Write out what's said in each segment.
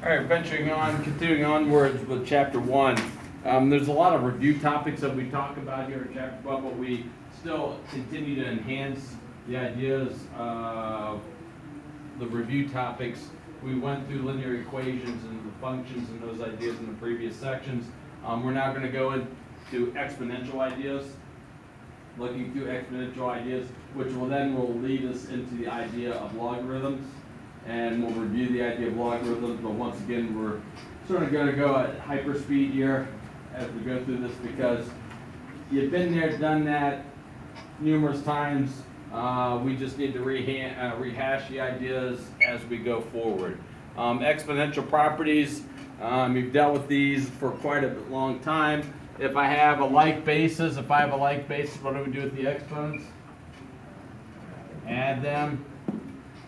All right, continuing onwards with chapter 1. There's a lot of review topics that we talk about here in chapter 12, but we still continue to enhance the ideas of the review topics. We went through linear equations and the functions and those ideas in the previous sections. We're now going to go into exponential ideas, looking through exponential ideas, which will lead us into the idea of logarithms. And we'll review the idea of logarithms, but once again, we're sort of going to go at hyperspeed here as we go through this because you've been there, done that numerous times. We just need to rehash the ideas as we go forward. Exponential properties, you've dealt with these for quite a long time. If I have a like basis, what do we do with the exponents? Add them.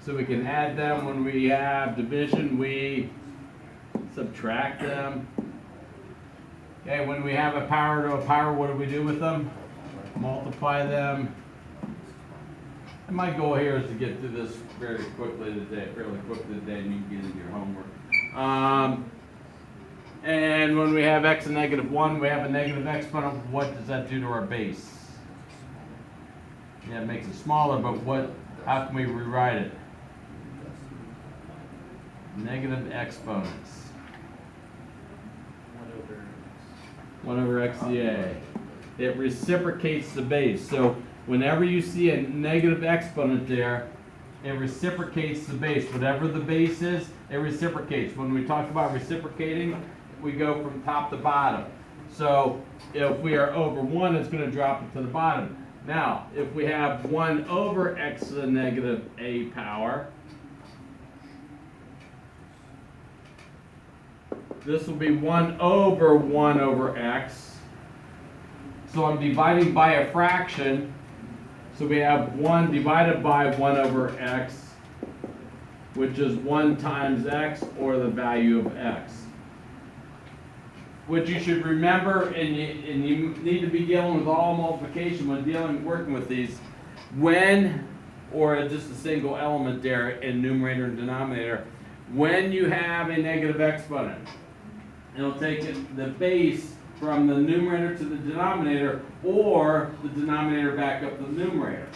So we can add them. When we have division, we subtract them. Okay, when we have a power to a power, what do we do with them? Multiply them. And my goal here is to get through this fairly quickly today, and you can get into your homework. And when we have x and -1, we have a negative exponent. What does that do to our base? Yeah, it makes it smaller, but how can we rewrite it? Negative exponents. 1 over x, yeah. It reciprocates the base. So whenever you see a negative exponent there, it reciprocates the base. Whatever the base is, it reciprocates. When we talk about reciprocating, we go from top to bottom. So if we are over 1, it's going to drop it to the bottom. Now, if we have 1 over x to the negative a power, this will be 1 over x. So I'm dividing by a fraction. So we have 1 divided by 1 over x, which is 1 times x, or the value of x. What you should remember, and you need to be dealing with all multiplication when working with these, or just a single element there in numerator and denominator, when you have a negative exponent, it'll take the base from the numerator to the denominator, or the denominator back up to the numerator.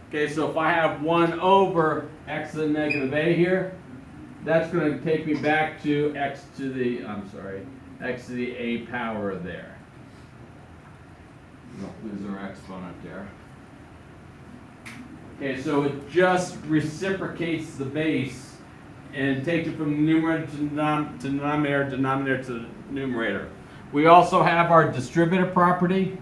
Okay, so if I have 1 over x to the negative a here, that's going to take me back to x to the a power there. Don't lose our exponent there. Okay, so it just reciprocates the base and takes it from the numerator to denominator, denominator to numerator. We also have our distributive property.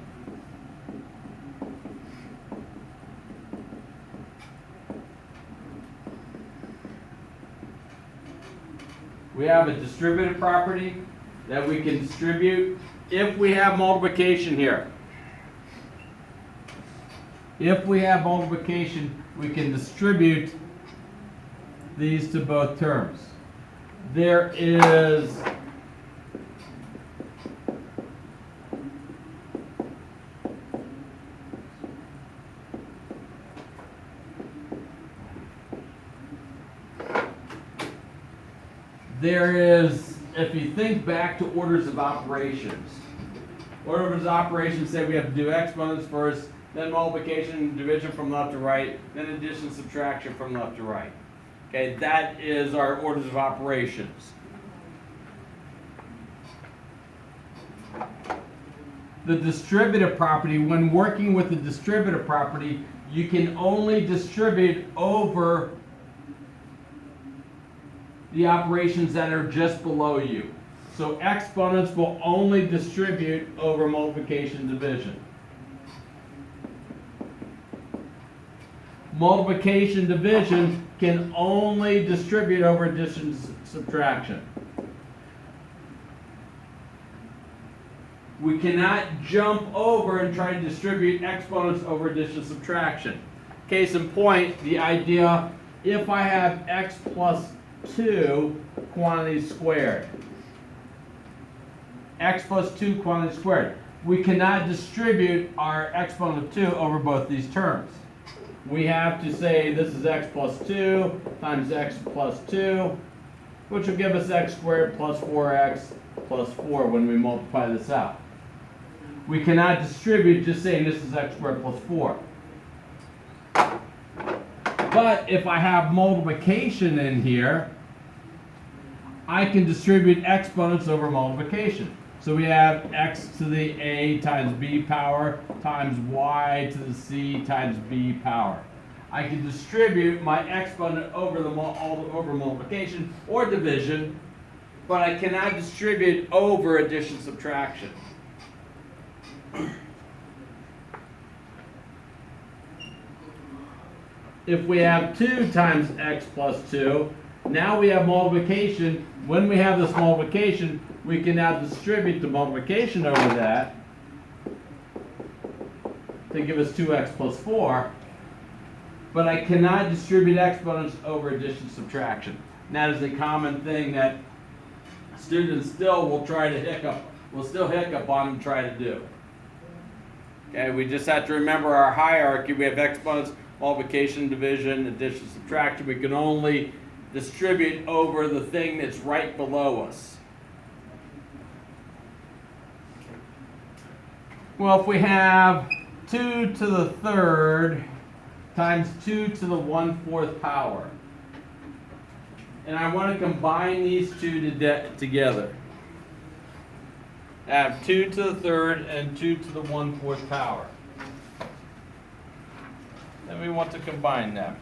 We have a distributive property that we can distribute if we have multiplication here. If we have multiplication, we can distribute these to both terms. There is if you think back to orders of operations, orders of operations say we have to do exponents first, then multiplication, division from left to right, then addition, subtraction from left to right. Okay, that is our orders of operations. The distributive property, when working with the distributive property, you can only distribute over the operations that are just below you. So exponents will only distribute over multiplication, division. Multiplication, division can only distribute over addition, subtraction. We cannot jump over and try to distribute exponents over addition, subtraction. Case in point, the idea, if I have x plus 2 quantity squared. X plus 2 quantity squared. We cannot distribute our exponent of 2 over both these terms. We have to say this is x plus 2 times x plus 2 which will give us x squared plus 4x plus 4 when we multiply this out. We cannot distribute just saying this is x squared plus 4. But if I have multiplication in here, I can distribute exponents over multiplication. So we have x to the a times b power times y to the c times b power. I can distribute my exponent over over multiplication or division, but I cannot distribute over addition subtraction. If we have 2 times x plus 2, now we have multiplication. When we have this multiplication, we can now distribute the multiplication over that to give us 2x plus 4. But I cannot distribute exponents over addition subtraction. And that is a common thing that students still will try to hiccup on and try to do. Okay, we just have to remember our hierarchy. We have exponents, multiplication, division, addition, subtraction. We can only distribute over the thing that's right below us. Well, if we have 2 to the third times 2 to the 1/4 power, and I want to combine these two together. I have 2 to the third and 2 to the 1/4 power. Then we want to combine them.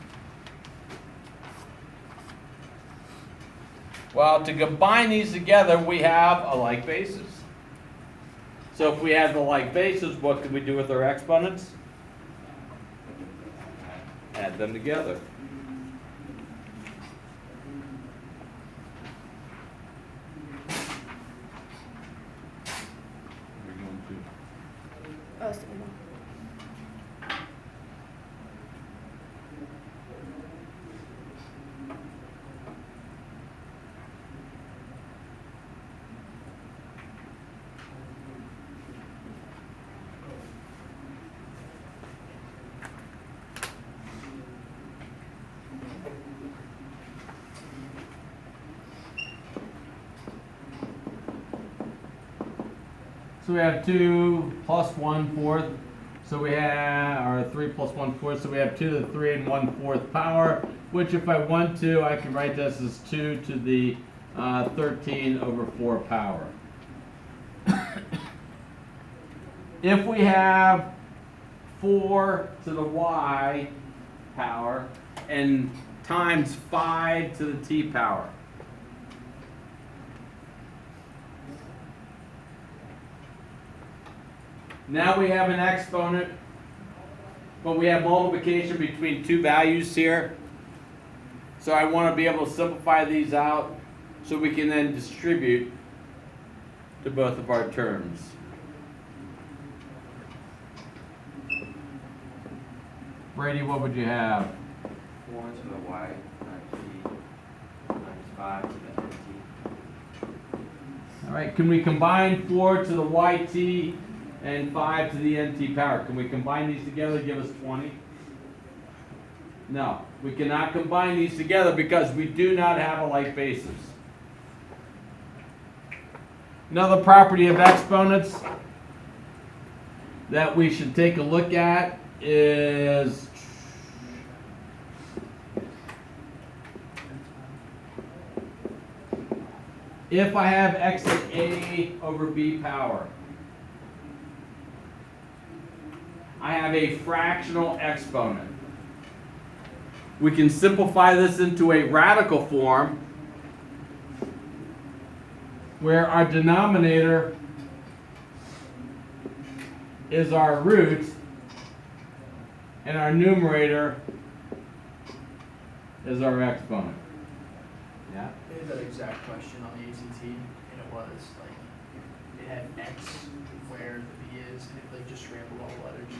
Well, to combine these together, we have a like basis. So if we have the like basis, what can we do with our exponents? Add them together. Oh, so So we have 2 plus 1/4. So we have, or 3 plus 1/4. So we have 2 to the 3 and 1/4 power, which if I want to, I can write this as 2 to the 13 over 4 power. If we have 4 to the y power and times 5 to the t power. Now we have an exponent, but we have multiplication between two values here. So I want to be able to simplify these out so we can then distribute to both of our terms. Brady, what would you have? 4 to the y times t times 5 to the nt. All right, can we combine 4 to the yt and 5 to the nt power? Can we combine these together to give us 20? No, we cannot combine these together because we do not have a like basis. Another property of exponents that we should take a look at is if I have x to a over b power, I have a fractional exponent. We can simplify this into a radical form where our denominator is our root and our numerator is our exponent. Yeah? I had that exact question on the ACT, and it was like, it had X where the B is, and it like just scrambled all the letters.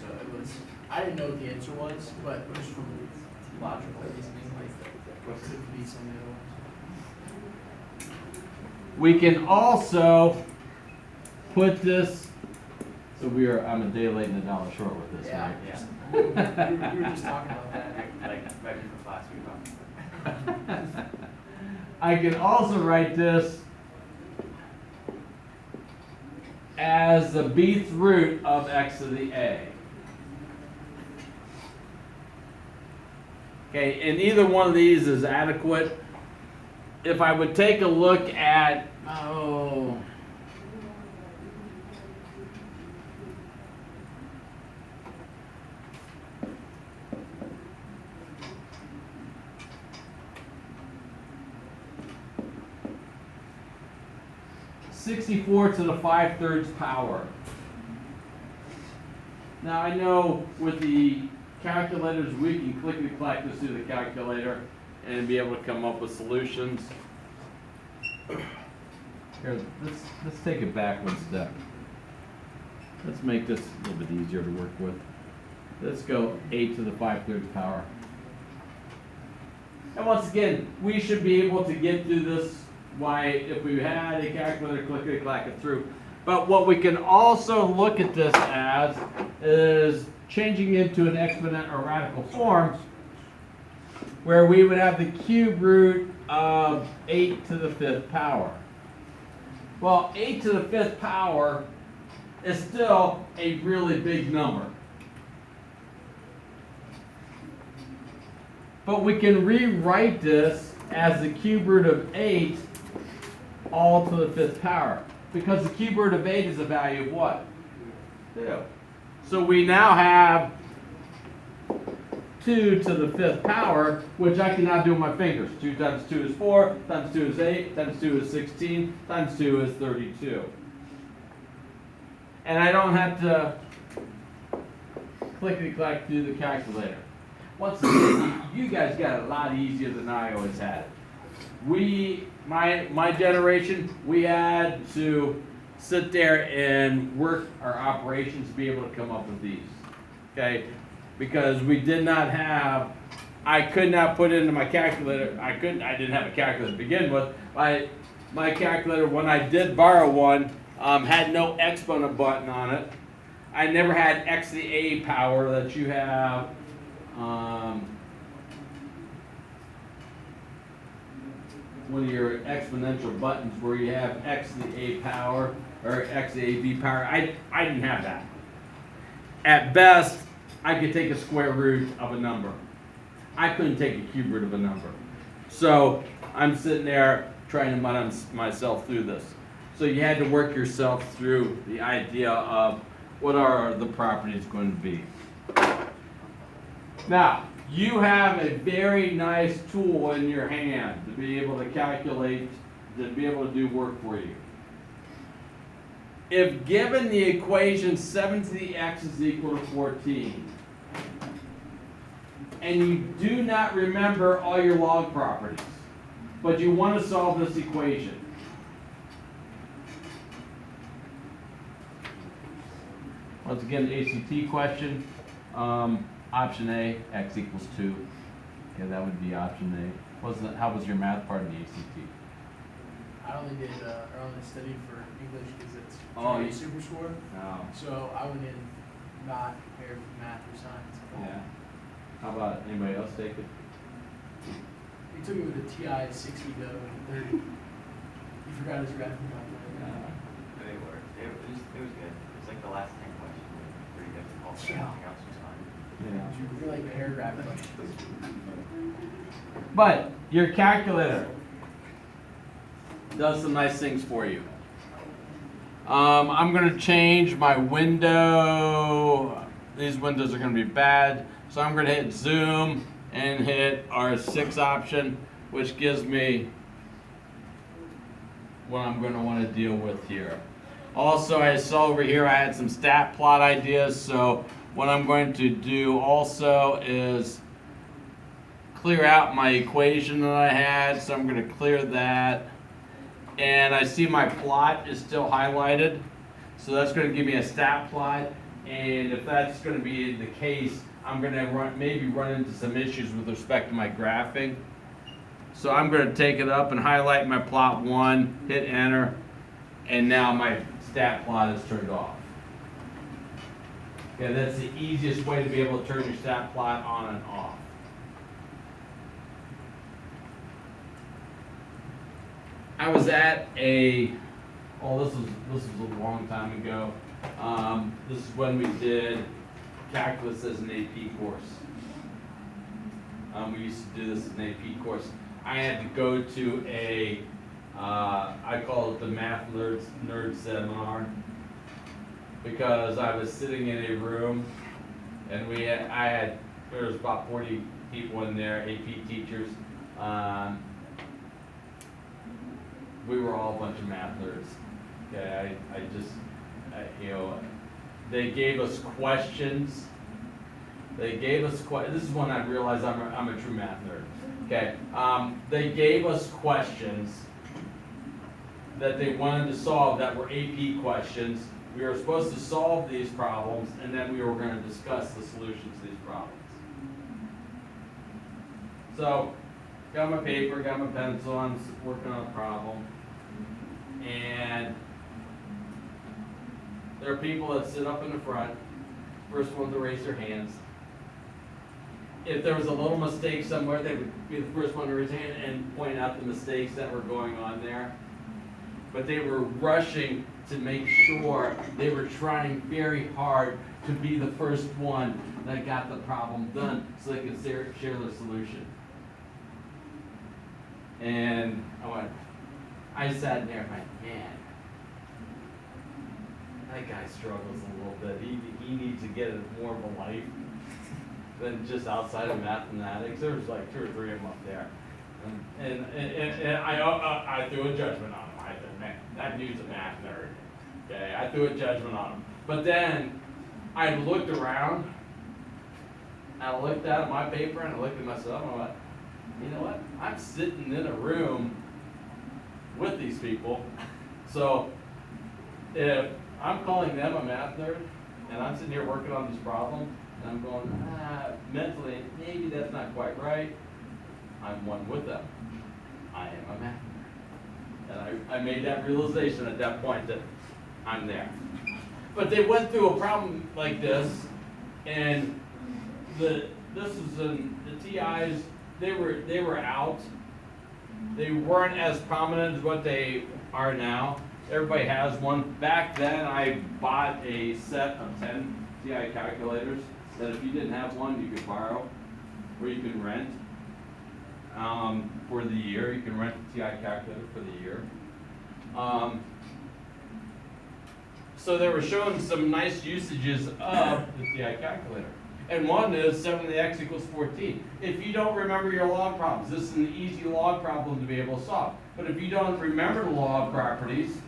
So it was, I didn't know what the answer was, but just from logical reasoning, like, what could be some of the other ones? We can also put this, so I'm a day late and $1 short with this, Yeah, right? Yeah. We were just talking about that. Like right before class we talked. I can also write this as the bth root of x to the a. Okay, and either one of these is adequate. If I would take a look at, 64 to the 5/3 power. Now I know with the calculators we can clickety-clack this through the calculator and be able to come up with solutions. Here, let's take it back one step. Let's make this a little bit easier to work with. Let's go 8 to the 5/3 power. And once again, we should be able to get through this if we had a calculator, clickety-clack it through. But what we can also look at this as is changing into an exponent or radical form, where we would have the cube root of 8 to the 5th power. Well, 8 to the 5th power is still a really big number. But we can rewrite this as the cube root of 8 all to the 5th power. Because the cube root of 8 is a value of what? 2. So we now have 2 to the 5th power, which I can now do with my fingers. 2 times 2 is 4, times 2 is 8, times 2 is 16, times 2 is 32. And I don't have to clickety-clack through the calculator. Once again, you guys got it a lot easier than I always had it. My generation, we had to sit there and work our operations to be able to come up with these. Okay? Because we did not have, I could not put into my calculator, I didn't have a calculator to begin with. My calculator, when I did borrow one, had no exponent button on it. I never had x to the a power that you have. One of your exponential buttons where you have x to the a power or x to the a b power. I didn't have that. At best, I could take a square root of a number. I couldn't take a cube root of a number. So I'm sitting there trying to run myself through this. So you had to work yourself through the idea of what are the properties going to be. Now, you have a very nice tool in your hand to be able to calculate, to be able to do work for you. If given the equation 7 to the x is equal to 14, and you do not remember all your log properties, but you want to solve this equation, once again, the ACT question. Option A, x equals 2. Okay, that would be option A. How was your math part of the ACT? I only studied for English because it's Oh, a super score. Oh. So I went in not prepared for math or science at all. Yeah. How about anybody else take it? He took it with a TI 60 though and 30. He forgot his graphing calculator. They worked. It was good. It was like the last 10 questions were pretty difficult. Yeah. Everything else was fine. Yeah. You're like paragraph questions. But your calculator does some nice things for you. I'm going to change my window. These windows are going to be bad. So I'm going to hit zoom and hit our 6 option, which gives me what I'm going to want to deal with here. Also, I saw over here I had some stat plot ideas. So what I'm going to do also is clear out my equation that I had. So I'm going to clear that. And I see my plot is still highlighted. So that's going to give me a stat plot. And if that's going to be the case, I'm going to maybe run into some issues with respect to my graphing. So I'm going to take it up and highlight my plot 1, hit enter, and now my stat plot is turned off. Okay, that's the easiest way to be able to turn your stat plot on and off. I was at this was a long time ago. This is when we did calculus as an AP course. We used to do this as an AP course. I had to go to I call it the math nerd seminar, because I was sitting in a room and there was about 40 people in there, AP teachers. We were all a bunch of math nerds. Okay, they gave us questions. This is when I realized I'm a true math nerd. Okay, they gave us questions that they wanted to solve that were AP questions. We were supposed to solve these problems, and then we were going to discuss the solutions to these problems. So, got my paper, got my pencil, I'm working on a problem, and there are people that sit up in the front, first one to raise their hands. If there was a little mistake somewhere, they would be the first one to raise their hand and point out the mistakes that were going on there. But they were rushing to make sure, they were trying very hard to be the first one that got the problem done so they could share the solution. And I sat there and went, man, that guy struggles a little bit. He needs to get more of a life than just outside of mathematics. There was like 2 or 3 of them up there. And I threw a judgment on him. I said, man, that dude's a math nerd. Okay, I threw a judgment on him. But then I looked around, I looked at my paper, and I looked at myself, and I went, you know what? I'm sitting in a room with these people. So if I'm calling them a math nerd, and I'm sitting here working on this problem, and I'm going, mentally, maybe that's not quite right, I'm one with them. I am a math nerd. And I made that realization at that point that I'm there. But they went through a problem like this, and the TIs, they were out. They weren't as prominent as what they are now. Everybody has one. Back then, I bought a set of 10 TI calculators that if you didn't have one, you could borrow, or you can rent for the year. You can rent a TI calculator for the year. So they were showing some nice usages of the TI calculator. And one is 7 to the x equals 14. If you don't remember your log problems, this is an easy log problem to be able to solve. But if you don't remember the log properties,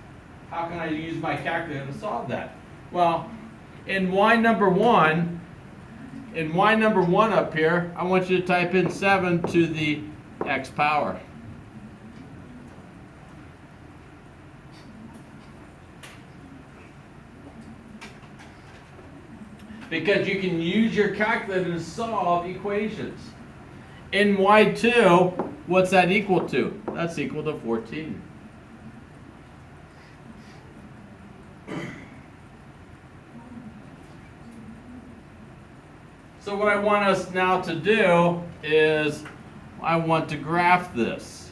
how can I use my calculator to solve that? Well, in y number 1 up here, I want you to type in 7 to the x power. Because you can use your calculator to solve equations. In y2, what's that equal to? That's equal to 14. So what I want us now to do is I want to graph this.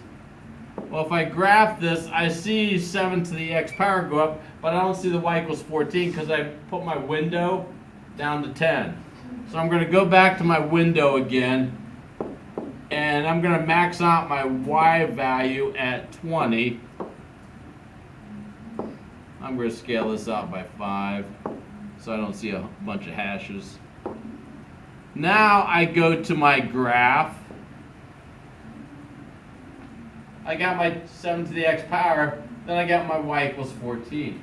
Well, if I graph this, I see 7 to the x power go up, but I don't see the y equals 14 because I put my window down to 10. So I'm going to go back to my window again, and I'm going to max out my y value at 20. I'm going to scale this out by 5 so I don't see a bunch of hashes. Now I go to my graph. I got my 7 to the x power, then I got my y equals 14.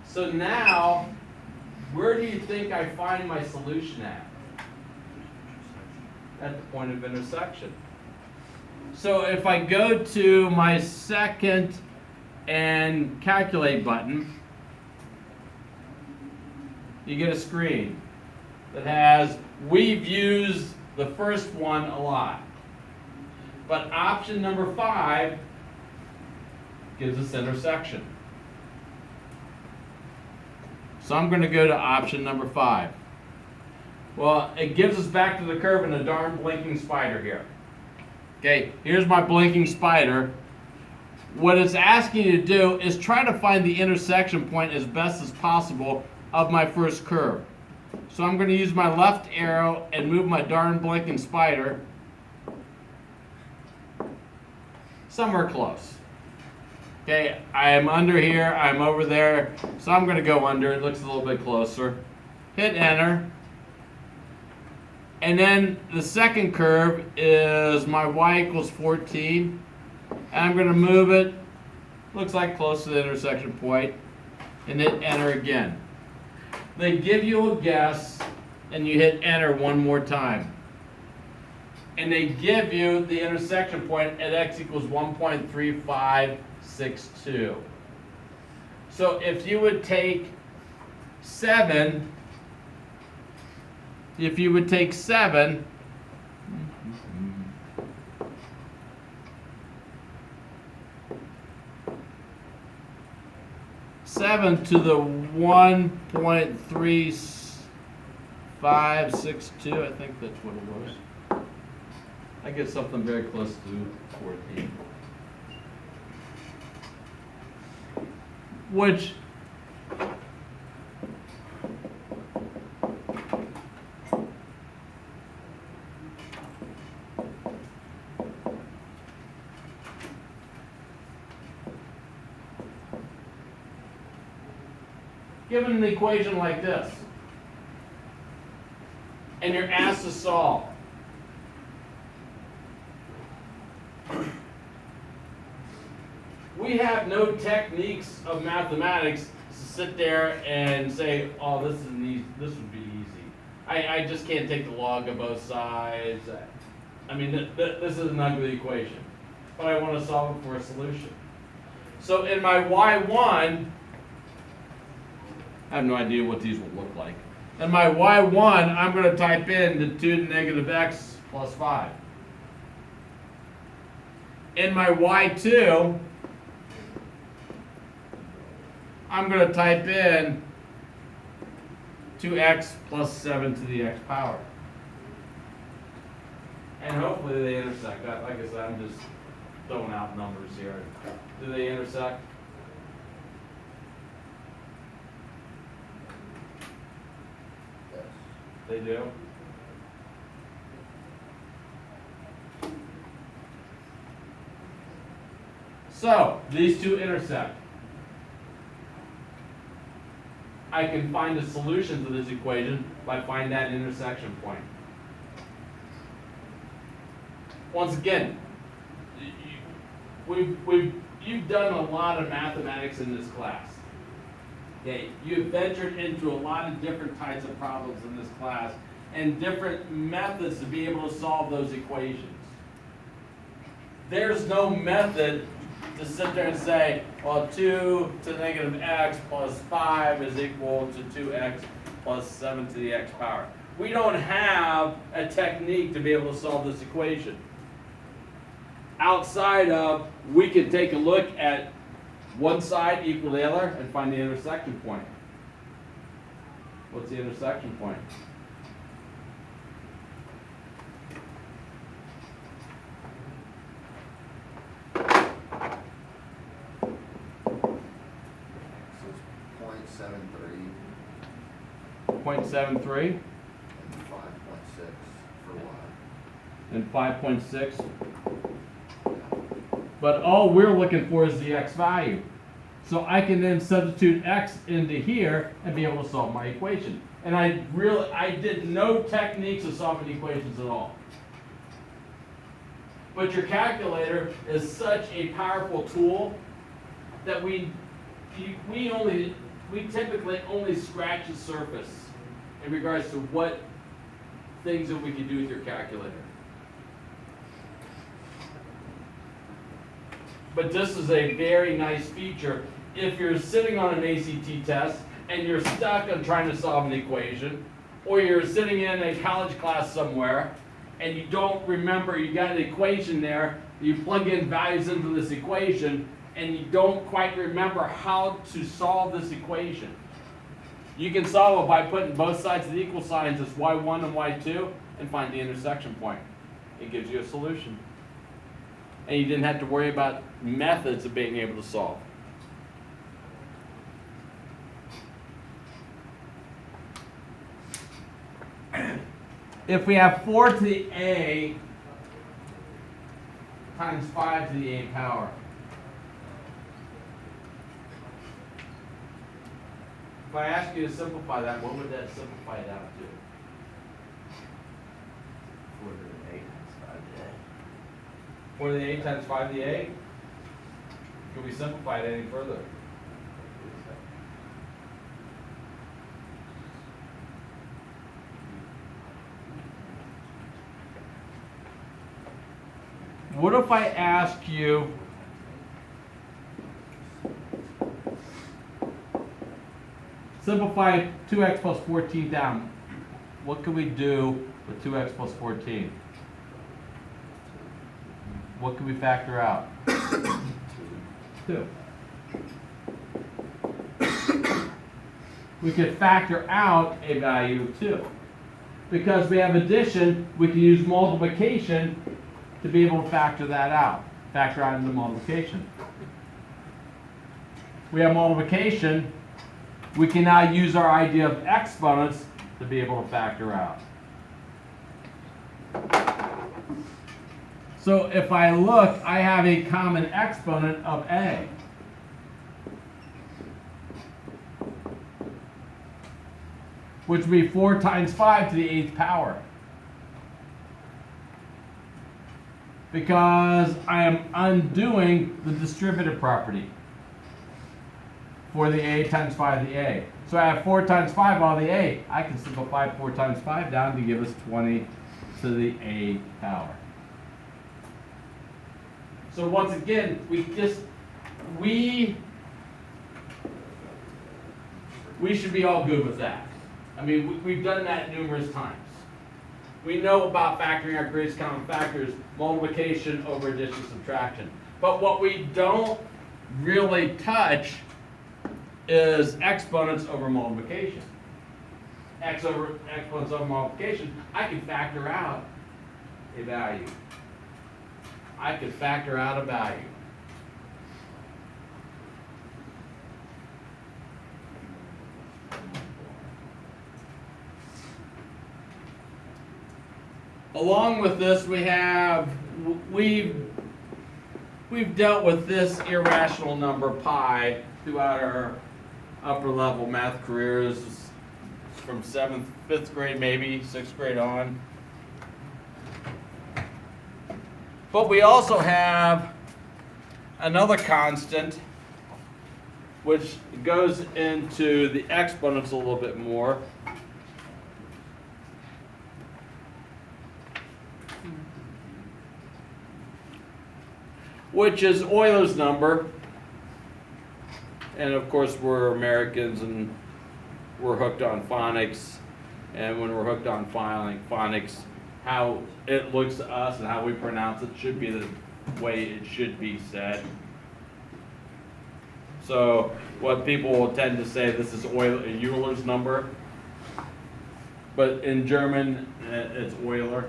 So now, where do you think I find my solution at? At the point of intersection. So if I go to my second and calculate button, you get a screen that has, we've used the first one a lot. But option number 5 gives us intersection. So I'm going to go to option number 5. Well, it gives us back to the curve and a darn blinking spider here. Okay, here's my blinking spider. What it's asking you to do is try to find the intersection point as best as possible of my first curve. So I'm going to use my left arrow and move my darn blinking spider somewhere close. Okay, I am under here, I'm over there, so I'm going to go under. It looks a little bit closer. Hit enter. And then the second curve is my y equals 14. And I'm going to move it, looks like close to the intersection point, and hit enter again. They give you a guess, and you hit enter one more time. And they give you the intersection point at x equals 1.3562. So if you would take 7, seven to the 1.3562, I think that's what it was. I get something very close to 14. Which given an equation like this, and you're asked to solve, we have no techniques of mathematics to sit there and say, oh, this would be easy. I just can't take the log of both sides. I mean, this is an ugly equation, but I want to solve it for a solution. So in my y1, I have no idea what these will look like. In my y1, I'm going to type in the 2 to the negative x plus 5. In my y2, I'm going to type in 2x plus 7 to the x power. And hopefully they intersect. Like I said, I'm just throwing out numbers here. Do they intersect? They do. So, these two intersect. I can find a solution to this equation by finding that intersection point. Once again, you've done a lot of mathematics in this class. Okay, you've ventured into a lot of different types of problems in this class and different methods to be able to solve those equations. There's no method to sit there and say, well, 2 to the negative x plus 5 is equal to 2x plus 7 to the x power. We don't have a technique to be able to solve this equation. Outside of, we can take a look at one side equal to the other and find the intersection point. What's the intersection point? So it's 0.73 0.73 and 5.6 for y. and 5.6. But all we're looking for is the x value. So I can then substitute x into here and be able to solve my equation. And I did no techniques of solving equations at all. But your calculator is such a powerful tool that we typically only scratch the surface in regards to what things that we can do with your calculator. But this is a very nice feature. If you're sitting on an ACT test and you're stuck on trying to solve an equation, or you're sitting in a college class somewhere and you don't remember, you got an equation there, you plug in values into this equation and you don't quite remember how to solve this equation. You can solve it by putting both sides of the equal signs as y1 and y2 and find the intersection point. It gives you a solution. And you didn't have to worry about methods of being able to solve. If we have 4 to the a times 5 to the a power, if I ask you to simplify that, what would that simplify it out to? 4 to the 8 times 5 to the 8. 4 to the a times 5 to the a? Can we simplify it any further? What if I ask you, simplify 2x plus 14 down? What can we do with 2x plus 14? What can we factor out? 2. We could factor out a value of 2. Because we have addition, we can use multiplication to be able to factor that out. Factor out into multiplication. We have multiplication. We can now use our idea of exponents to be able to factor out. So if I look, I have a common exponent of a. Which would be 4 times 5 to the 8th power. Because I am undoing the distributive property for the a times 5 to the a. So I have 4 times 5 all the a. I can simplify 4 times 5 down to give us 20 to the a power. So once again, we should be all good with that. I mean, we've done that numerous times. We know about factoring our greatest common factors, multiplication over addition, subtraction. But what we don't really touch is exponents over multiplication. Exponents over multiplication, I can factor out a value. I could factor out a value. Along with this, we've dealt with this irrational number pi throughout our upper level math careers from 5th grade maybe, 6th grade on. But we also have another constant which goes into the exponents a little bit more. Which is Euler's number. And of course we're Americans and we're hooked on phonics. And when we're hooked on phonics, how it looks to us and how we pronounce it should be the way it should be said. So what people will tend to say, this is Euler's number. But in German, it's Euler.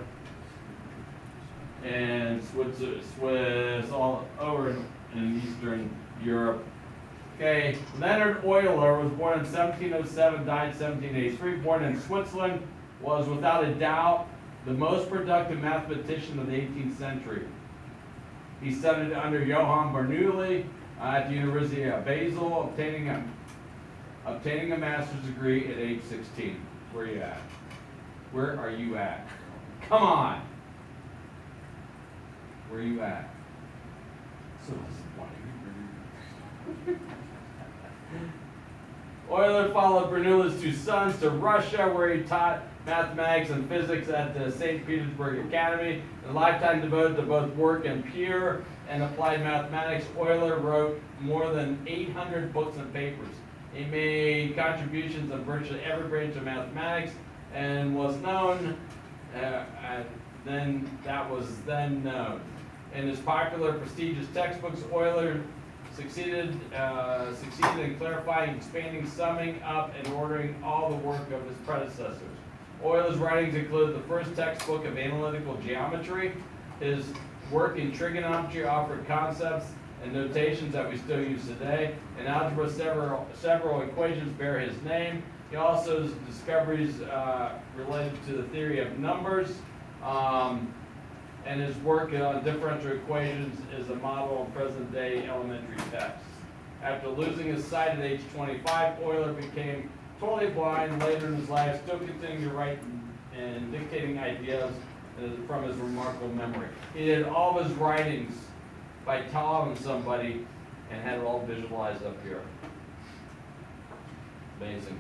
And Swiss all over in Eastern Europe. Okay, Leonhard Euler was born in 1707, died in 1783. Born in Switzerland, was without a doubt the most productive mathematician of the 18th century. He studied under Johann Bernoulli at the University of Basel, obtaining a master's degree at age 16. Where are you at? Where are you at? Come on! Where are you at? So disappointing. Euler followed Bernoulli's 2 sons to Russia, where he taught mathematics and physics at the St. Petersburg Academy. A lifetime devoted to both work and pure and applied mathematics, Euler wrote more than 800 books and papers. He made contributions in virtually every branch of mathematics and was known, then known. In his popular, prestigious textbooks, Euler succeeded in clarifying, expanding, summing up, and ordering all the work of his predecessors. Euler's writings include the first textbook of analytical geometry. His work in trigonometry offered concepts and notations that we still use today. In algebra, several equations bear his name. He also has discoveries related to the theory of numbers, and his work on differential equations is a model of present-day elementary texts. After losing his sight at age 25, Euler became totally blind. Later in his life, still continuing to write and dictating ideas from his remarkable memory. He did all of his writings by telling somebody and had it all visualized up here. Amazing.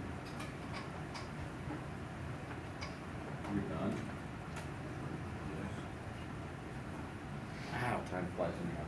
We're done. Wow, time flies when you're